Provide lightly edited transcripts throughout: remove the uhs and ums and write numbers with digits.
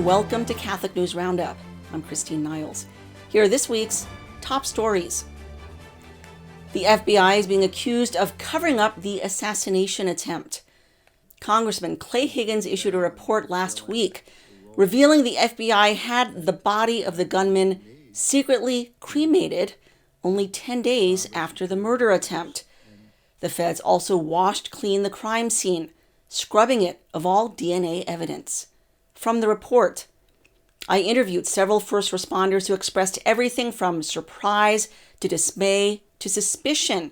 welcome to Catholic News Roundup. I'm Christine Niles. Here are this week's top stories. The FBI is being accused of covering up the assassination attempt. Congressman Clay Higgins issued a report last week revealing the FBI had the body of the gunman secretly cremated only 10 days after the murder attempt. The feds also washed clean the crime scene, scrubbing it of all DNA evidence. From the report, I interviewed several first responders who expressed everything from surprise to dismay to suspicion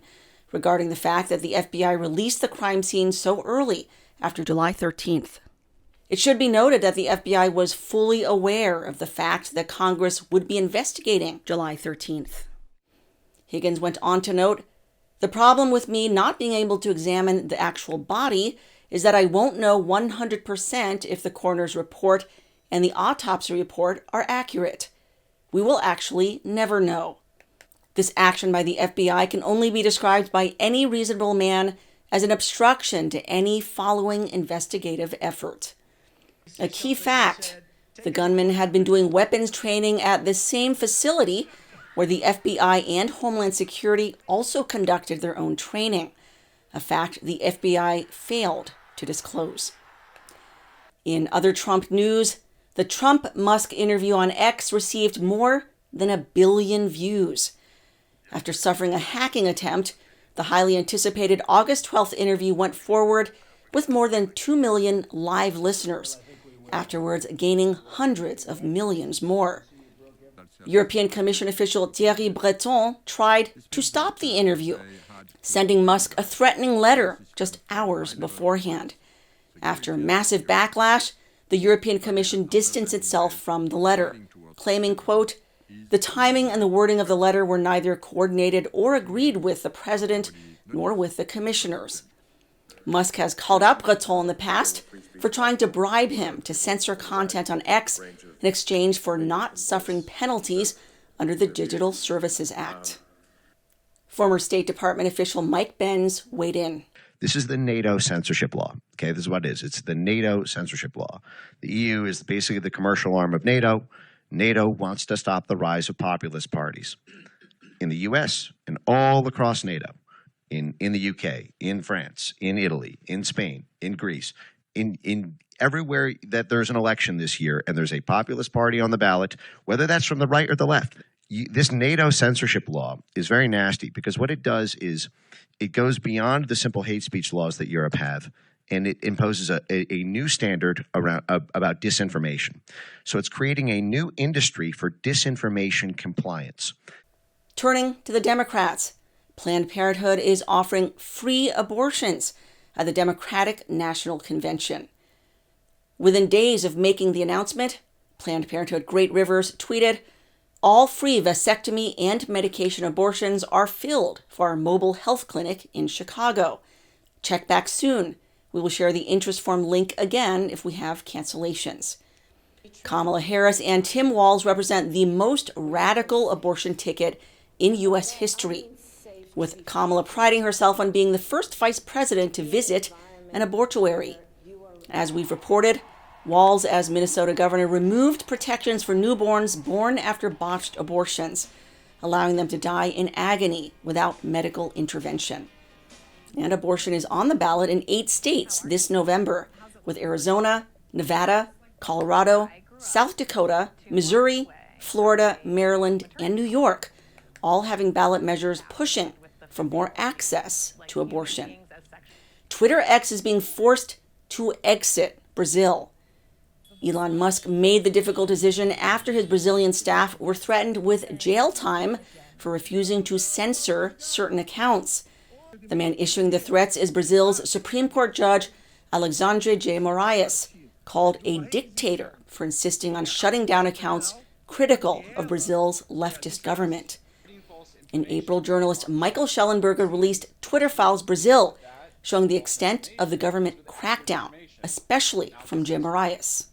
regarding the fact that the FBI released the crime scene so early after July 13th. It should be noted that the FBI was fully aware of the fact that Congress would be investigating July 13th. Higgins went on to note, "The problem with me not being able to examine the actual body is that I won't know 100% if the coroner's report and the autopsy report are accurate. We will actually never know. This action by the FBI can only be described by any reasonable man as an obstruction to any following investigative effort." A key fact, the gunman had been doing weapons training at the same facility where the FBI and Homeland Security also conducted their own training, a fact the FBI failed to disclose. In other Trump news, the Trump-Musk interview on X received more than 1 billion views. After suffering a hacking attempt, the highly anticipated August 12th interview went forward with more than 2 million live listeners, afterwards gaining hundreds of millions more. European Commission official Thierry Breton tried to stop the interview, sending Musk a threatening letter just hours beforehand. After massive backlash, the European Commission distanced itself from the letter, claiming, quote, "The timing and the wording of the letter were neither coordinated or agreed with the president nor with the commissioners." Musk has called out Breton in the past for trying to bribe him to censor content on X in exchange for not suffering penalties under the Digital Services Act. Former State Department official Mike Benz weighed in. This is the NATO censorship law. Okay, this is what it is. It's the NATO censorship law. The EU is basically the commercial arm of NATO. NATO wants to stop the rise of populist parties in the US and all across NATO, in the UK, in France, in Italy, in Spain, in Greece, in everywhere that there's an election this year and there's a populist party on the ballot, whether that's from the right or the left. This NATO censorship law is very nasty because what it does is it goes beyond the simple hate speech laws that Europe have, and it imposes a new standard about disinformation. So it's creating a new industry for disinformation compliance. Turning to the Democrats, Planned Parenthood is offering free abortions at the Democratic National Convention. Within days of making the announcement, Planned Parenthood Great Rivers tweeted, "All free vasectomy and medication abortions are filled for our mobile health clinic in Chicago. Check back soon. We will share the interest form link again if we have cancellations." Kamala Harris and Tim Walz represent the most radical abortion ticket in U.S. history, with Kamala priding herself on being the first vice president to visit an abortuary. As we've reported, Walz, as Minnesota governor, removed protections for newborns born after botched abortions, allowing them to die in agony without medical intervention. And abortion is on the ballot in 8 states this November, with Arizona, Nevada, Colorado, South Dakota, Missouri, Florida, Maryland, and New York, all having ballot measures pushing for more access to abortion. Twitter X is being forced to exit Brazil. Elon Musk made the difficult decision after his Brazilian staff were threatened with jail time for refusing to censor certain accounts. The man issuing the threats is Brazil's Supreme Court Judge Alexandre de Moraes, called a dictator for insisting on shutting down accounts critical of Brazil's leftist government. In April, journalist Michael Schellenberger released Twitter Files Brazil, showing the extent of the government crackdown, especially from Jim Moraes.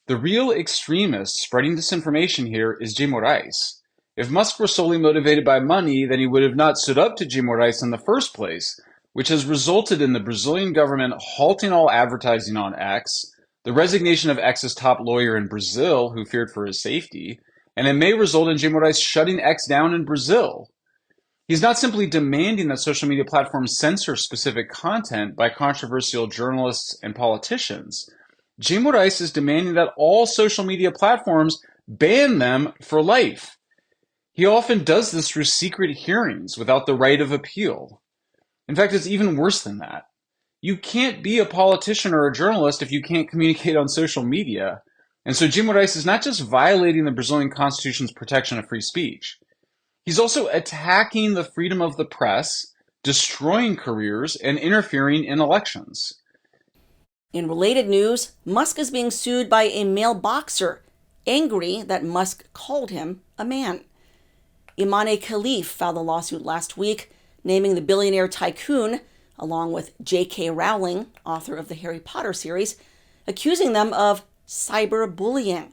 The real extremist spreading disinformation here is Jim Moraes. If Musk were solely motivated by money, then he would have not stood up to Jim Moraes in the first place, which has resulted in the Brazilian government halting all advertising on X, the resignation of X's top lawyer in Brazil, who feared for his safety, and it may result in Jay Moraes shutting X down in Brazil. He's not simply demanding that social media platforms censor specific content by controversial journalists and politicians. Jay Moraes is demanding that all social media platforms ban them for life. He often does this through secret hearings without the right of appeal. In fact, it's even worse than that. You can't be a politician or a journalist if you can't communicate on social media. And so Jay Moraes is not just violating the Brazilian Constitution's protection of free speech. He's also attacking the freedom of the press, destroying careers, and interfering in elections. In related news, Musk is being sued by a male boxer, angry that Musk called him a man. Imane Khalif filed a lawsuit last week, naming the billionaire tycoon, along with J.K. Rowling, author of the Harry Potter series, accusing them of cyberbullying.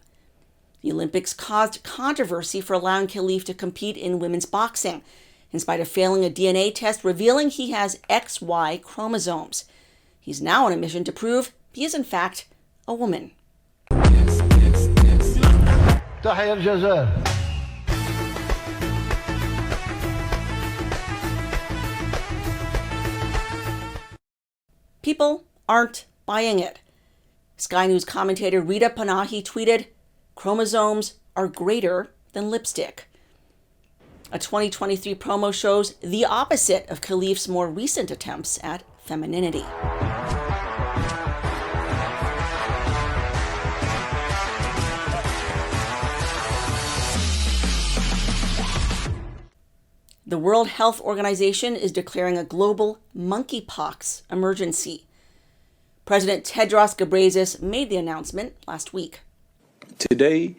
The Olympics caused controversy for allowing Khalif to compete in women's boxing, in spite of failing a DNA test revealing he has XY chromosomes. He's now on a mission to prove he is in fact a woman. People aren't buying it. Sky News commentator Rita Panahi tweeted, "Chromosomes are greater than lipstick." A 2023 promo shows the opposite of Khalif's more recent attempts at femininity. The World Health Organization is declaring a global monkeypox emergency. President Tedros Ghebreyesus made the announcement last week. Today,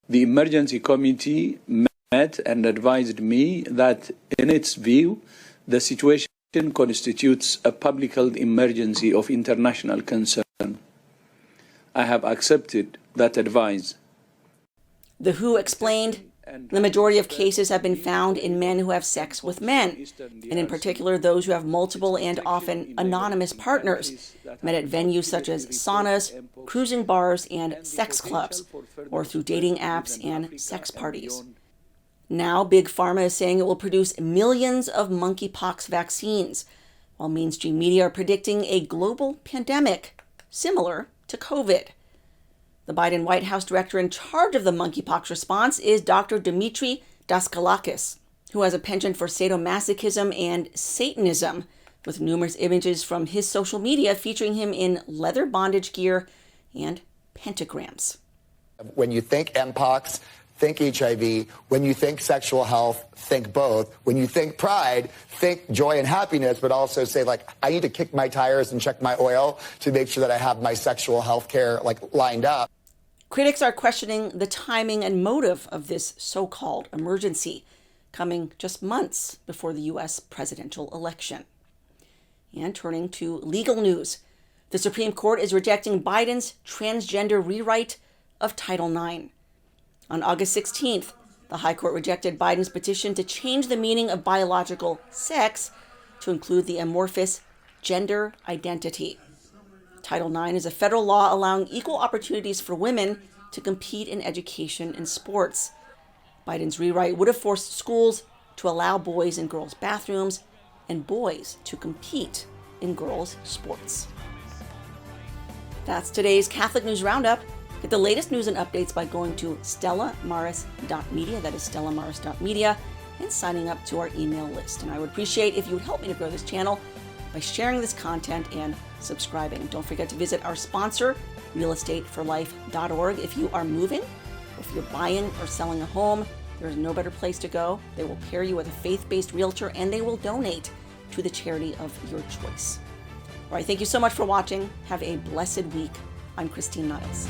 the emergency committee met and advised me that, in its view, the situation constitutes a public health emergency of international concern. I have accepted that advice. The WHO explained the majority of cases have been found in men who have sex with men, and in particular those who have multiple and often anonymous partners, met at venues such as saunas, cruising bars, and sex clubs, or through dating apps and sex parties. Now, Big Pharma is saying it will produce millions of monkeypox vaccines, while mainstream media are predicting a global pandemic similar to COVID. The Biden White House director in charge of the monkeypox response is Dr. Dimitri Daskalakis, who has a penchant for sadomasochism and Satanism, with numerous images from his social media featuring him in leather bondage gear and pentagrams. When you think Mpox, think HIV. When you think sexual health, think both. When you think pride, think joy and happiness, but also say, like, I need to kick my tires and check my oil to make sure that I have my sexual health care, lined up. Critics are questioning the timing and motive of this so-called emergency, coming just months before the U.S. presidential election. And turning to legal news, the Supreme Court is rejecting Biden's transgender rewrite of Title IX. On August 16th, the High Court rejected Biden's petition to change the meaning of biological sex to include the amorphous gender identity. Title IX is a federal law allowing equal opportunities for women to compete in education and sports. Biden's rewrite would have forced schools to allow boys in girls' bathrooms and boys to compete in girls' sports. That's today's Catholic News Roundup. Get the latest news and updates by going to stellamaris.media, that is stellamaris.media, and signing up to our email list. And I would appreciate if you would help me to grow this channel by sharing this content and subscribing. Don't forget to visit our sponsor, realestateforlife.org. If you are moving, or if you're buying or selling a home, there's no better place to go. They will pair you with a faith-based realtor, and they will donate to the charity of your choice. All right, thank you so much for watching. Have a blessed week. I'm Christine Niles.